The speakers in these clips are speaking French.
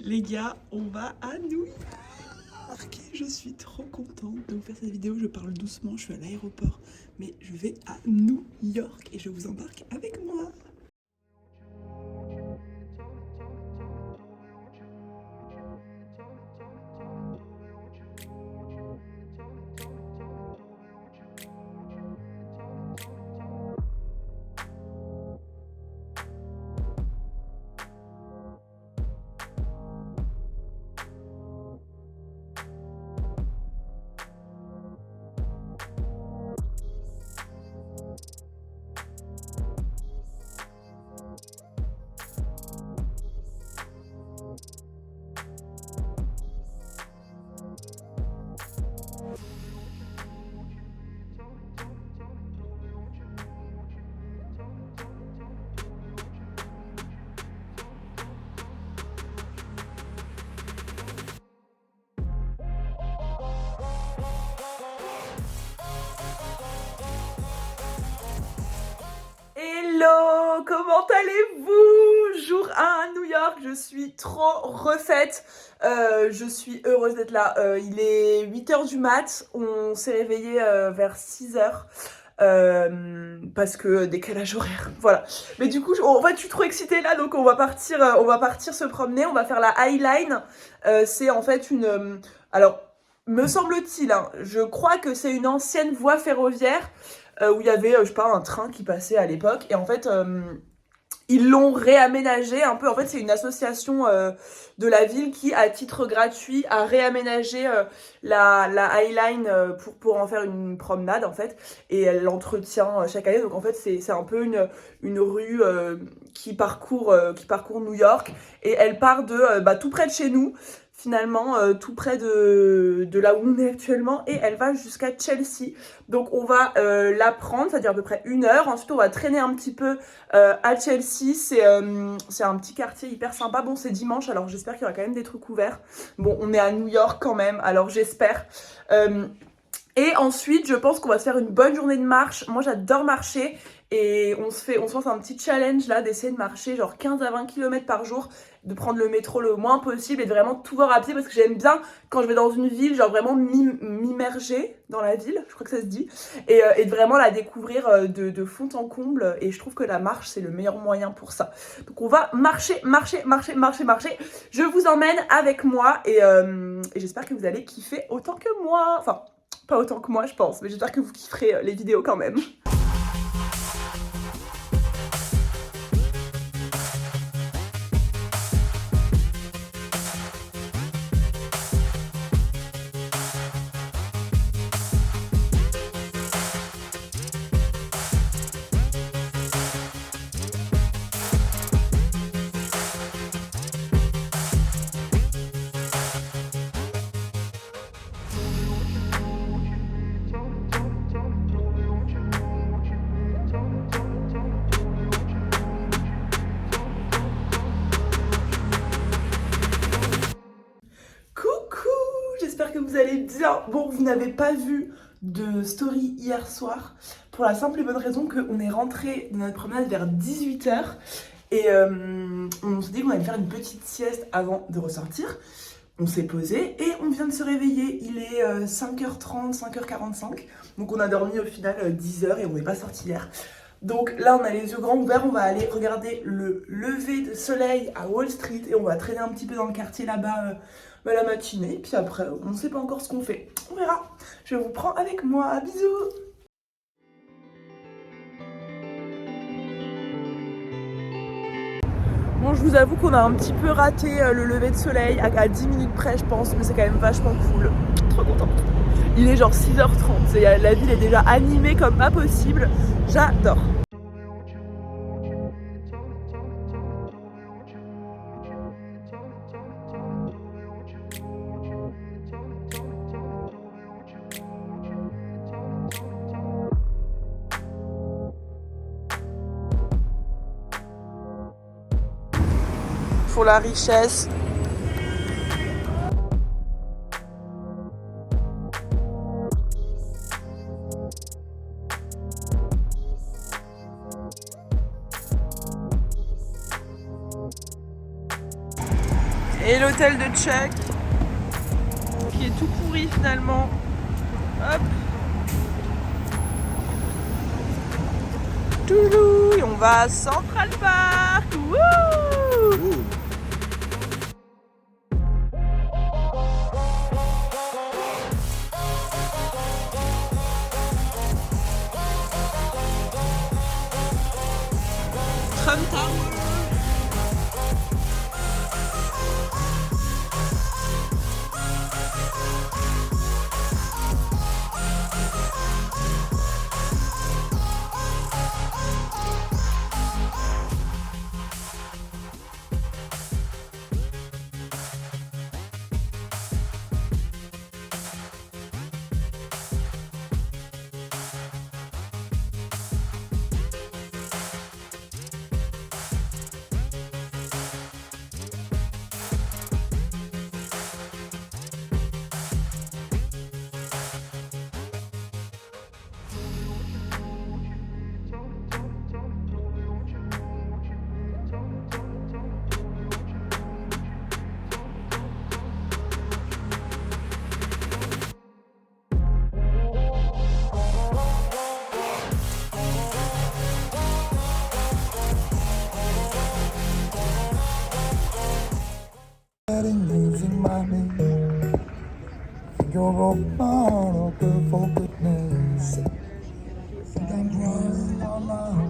Les gars, on va à New York. Je suis trop contente de vous faire cette vidéo. Je parle doucement, je suis à l'aéroport, mais je vais à New York et je vous embarque avec moi. Hello, comment allez-vous? Jour 1 à New York, je suis trop refaite, je suis heureuse d'être là. Il est 8h du mat, on s'est réveillé vers 6h. Parce que décalage horaire, voilà. Mais du coup, en fait, je suis trop excitée là, donc on va partir se promener, on va faire la High Line. C'est en fait alors, me semble-t-il, hein, je crois que c'est une ancienne voie ferroviaire où il y avait, je sais pas, un train qui passait à l'époque. Et en fait, ils l'ont réaménagé un peu. En fait, c'est une association de la ville qui, à titre gratuit, a réaménagé la High Line pour en faire une promenade, en fait. Et elle l'entretient chaque année. Donc, en fait, c'est un peu une rue qui parcourt New York. Et elle part de tout près de chez nous, finalement, tout près de là où on est actuellement. Et elle va jusqu'à Chelsea. Donc, on va la prendre, c'est-à-dire à peu près 1 heure. Ensuite, on va traîner un petit peu à Chelsea. C'est un petit quartier hyper sympa. Bon, c'est dimanche, alors j'espère qu'il y aura quand même des trucs ouverts. Bon, on est à New York quand même, alors j'espère. Et ensuite, je pense qu'on va se faire une bonne journée de marche. Moi, j'adore marcher. Et on se lance un petit challenge là d'essayer de marcher genre 15 à 20 km par jour, de prendre le métro le moins possible et de vraiment tout voir à pied parce que j'aime bien quand je vais dans une ville, genre vraiment m'immerger dans la ville, je crois que ça se dit, et de vraiment la découvrir de fond en comble. Et je trouve que la marche, c'est le meilleur moyen pour ça. Donc on va marcher. Je vous emmène avec moi et j'espère que vous allez kiffer autant que moi. Enfin, pas autant que moi, je pense, mais j'espère que vous kifferez les vidéos quand même. J'espère que vous allez bien. Bon, vous n'avez pas vu de story hier soir pour la simple et bonne raison qu'on est rentré de notre promenade vers 18h et on s'est dit qu'on allait faire une petite sieste avant de ressortir. On s'est posé et on vient de se réveiller. Il est 5h30, 5h45. Donc on a dormi au final 10h et on n'est pas sorti hier. Donc là, on a les yeux grands ouverts, on va aller regarder le lever de soleil à Wall Street et on va traîner un petit peu dans le quartier là-bas la matinée. Puis après, on ne sait pas encore ce qu'on fait. On verra. Je vous prends avec moi. Bisous. Bon, je vous avoue qu'on a un petit peu raté le lever de soleil à 10 minutes près, je pense, mais c'est quand même vachement cool. Trop contente. Il est genre 6h30, la ville est déjà animée comme pas possible. J'adore. Pour la richesse. Et l'hôtel de Chuck, qui est tout pourri finalement. Hop. Toulou, et on va à Central Park. Wouh! Trump Tower. Losing my head, you're a part of forgiveness. I'm crying out loud.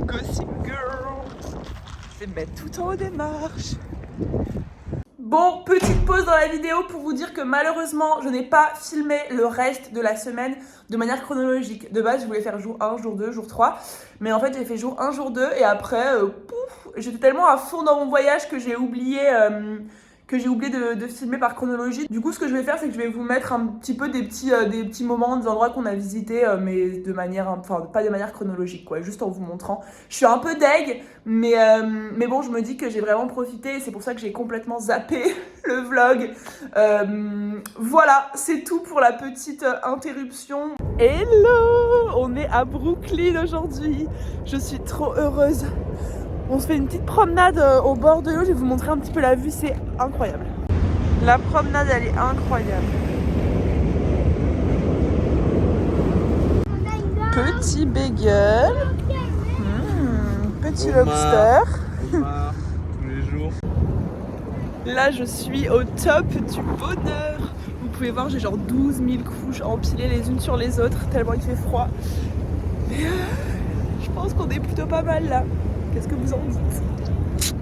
Gossip Girl. C'est mettre tout en haut des marches. Bon, petite pause dans la vidéo pour vous dire que malheureusement, je n'ai pas filmé le reste de la semaine de manière chronologique. De base, je voulais faire jour 1, jour 2, jour 3. Mais en fait, j'ai fait jour 1, jour 2 et après, pouf, j'étais tellement à fond dans mon voyage que j'ai oublié de filmer par chronologie. Du coup, ce que je vais faire, c'est que je vais vous mettre un petit peu des petits moments, des endroits qu'on a visités, mais de manière, enfin, pas de manière chronologique, quoi, juste en vous montrant. Je suis un peu deg, mais bon, je me dis que j'ai vraiment profité, et c'est pour ça que j'ai complètement zappé le vlog. Voilà, c'est tout pour la petite interruption. Hello! On est à Brooklyn aujourd'hui. Je suis trop heureuse. On se fait une petite promenade au bord de l'eau, je vais vous montrer un petit peu la vue, c'est incroyable. La promenade, elle est incroyable. Petit bagel, petit lobster. Tous les jours. Là, je suis au top du bonheur. Vous pouvez voir, j'ai genre 12 000 couches empilées les unes sur les autres, tellement il fait froid. Mais je pense qu'on est plutôt pas mal là. Qu'est-ce que vous en dites?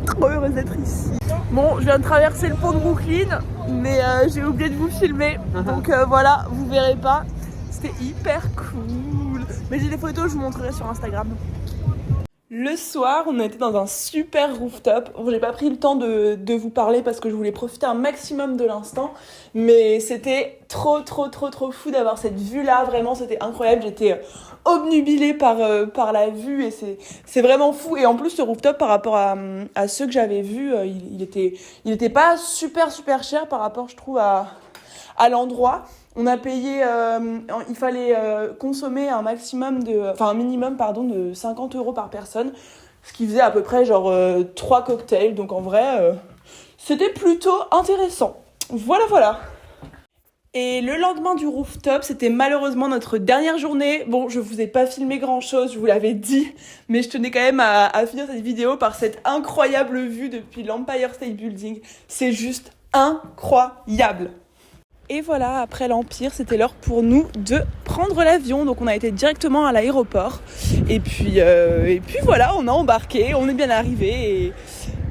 Trop heureuse d'être ici. Bon, je viens de traverser le pont de Brooklyn, mais j'ai oublié de vous filmer. Donc voilà, vous verrez pas. C'était hyper cool. Mais j'ai des photos, je vous montrerai sur Instagram. Le soir, on était dans un super rooftop. Bon, j'ai pas pris le temps de vous parler parce que je voulais profiter un maximum de l'instant. Mais c'était trop fou d'avoir cette vue-là. Vraiment, c'était incroyable. J'étais obnubilée par la vue et c'est vraiment fou. Et en plus, ce rooftop, par rapport à ceux que j'avais vus, il était pas super cher par rapport, je trouve, à l'endroit. On a payé, il fallait consommer un minimum de 50 € par personne, ce qui faisait à peu près genre 3 cocktails. Donc en vrai, c'était plutôt intéressant. Voilà. Et le lendemain du rooftop, c'était malheureusement notre dernière journée. Bon, je vous ai pas filmé grand chose, je vous l'avais dit, mais je tenais quand même à finir cette vidéo par cette incroyable vue depuis l'Empire State Building. C'est juste incroyable. Et voilà, après l'Empire, c'était l'heure pour nous de prendre l'avion. Donc on a été directement à l'aéroport. Et puis voilà, on a embarqué, on est bien arrivé.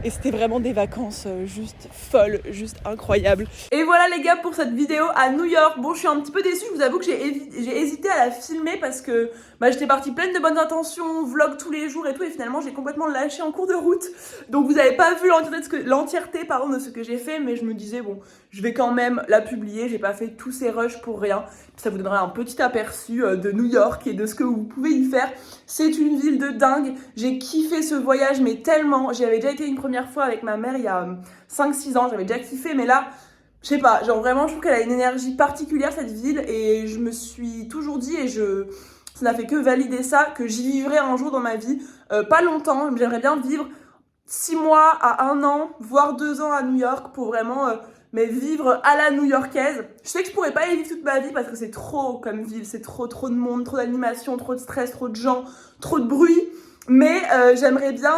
Et c'était vraiment des vacances juste folles, juste incroyables. Et voilà les gars pour cette vidéo à New York. Bon, je suis un petit peu déçue, je vous avoue que j'ai hésité à la filmer parce que j'étais partie pleine de bonnes intentions, vlog tous les jours et tout, et finalement j'ai complètement lâché en cours de route. Donc vous n'avez pas vu l'entièreté de ce que j'ai fait, mais je me disais bon, je vais quand même la publier, j'ai pas fait tous ces rushs pour rien. Ça vous donnera un petit aperçu de New York et de ce que vous pouvez y faire. C'est une ville de dingue, j'ai kiffé ce voyage mais tellement, j'y avais déjà été une première fois avec ma mère il y a 5-6 ans, j'avais déjà kiffé, mais là, je sais pas, genre vraiment je trouve qu'elle a une énergie particulière cette ville et je me suis toujours dit ça n'a fait que valider ça, que j'y vivrai un jour dans ma vie, pas longtemps, j'aimerais bien vivre 6 mois à 1 an, voire 2 ans à New York pour vraiment mais vivre à la new-yorkaise. Je sais que je pourrais pas y vivre toute ma vie parce que c'est trop comme ville, c'est trop de monde, trop d'animation, trop de stress, trop de gens, trop de bruit. Mais j'aimerais bien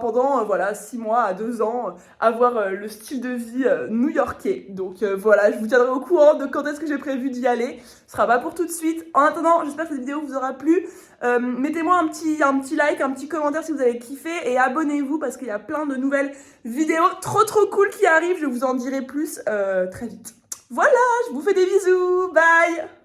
pendant 6 mois à 2 ans avoir le style de vie new-yorkais. Donc voilà, je vous tiendrai au courant de quand est-ce que j'ai prévu d'y aller. Ce sera pas pour tout de suite. En attendant, j'espère que cette vidéo vous aura plu. Mettez-moi un petit like, un petit commentaire si vous avez kiffé et abonnez-vous parce qu'il y a plein de nouvelles vidéos trop cool qui arrivent. Je vous en dirai plus très vite. Voilà, je vous fais des bisous. Bye!